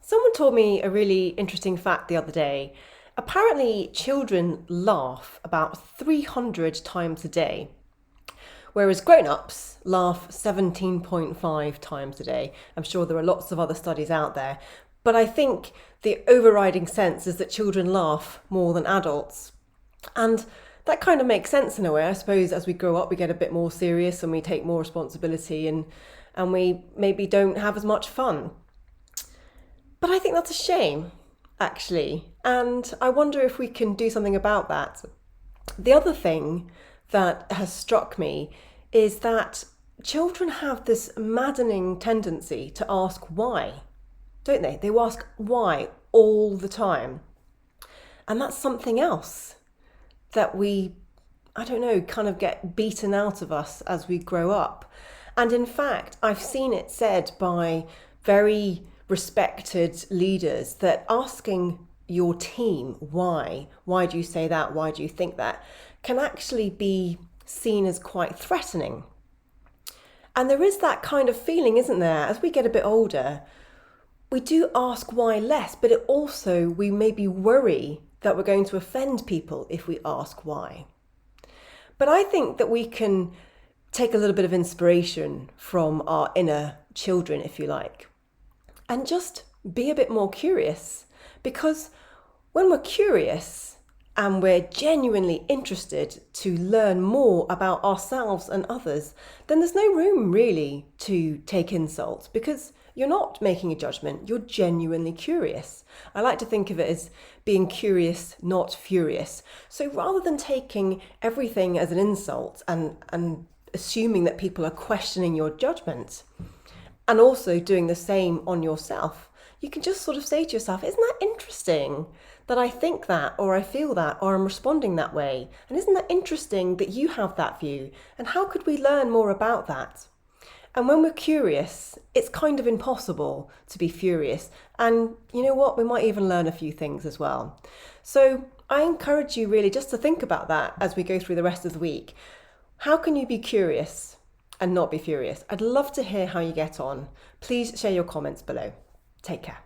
Someone told me a really interesting fact the other day. Apparently, children laugh about 300 times a day, whereas grown-ups laugh 17.5 times a day. I'm sure there are lots of other studies out there, but I think the overriding sense is that children laugh more than adults. And that kind of makes sense in a way. I suppose as we grow up, we get a bit more serious and we take more responsibility and we maybe don't have as much fun. But I think that's a shame, actually. And I wonder if we can do something about that. The other thing that has struck me is that children have this maddening tendency to ask why, don't they? They ask why all the time. And that's something else that we, I don't know, kind of get beaten out of us as we grow up. And in fact, I've seen it said by very respected leaders that asking your team why do you say that, why do you think that, can actually be seen as quite threatening. And there is that kind of feeling, isn't there? As we get a bit older, we do ask why less, but it also, we maybe worry that we're going to offend people if we ask why. But I think that we can take a little bit of inspiration from our inner children, if you like, and just be a bit more curious. Because when we're curious and we're genuinely interested to learn more about ourselves and others, then there's no room really to take insults, because you're not making a judgment, you're genuinely curious. I like to think of it as being curious, not furious. So rather than taking everything as an insult and assuming that people are questioning your judgment, and also doing the same on yourself, you can just sort of say to yourself, isn't that interesting that I think that, or I feel that, or I'm responding that way? And isn't that interesting that you have that view? And how could we learn more about that? And when we're curious, it's kind of impossible to be furious. And you know what? We might even learn a few things as well. So I encourage you really just to think about that as we go through the rest of the week. How can you be curious and not be furious? I'd love to hear how you get on. Please share your comments below. Take care.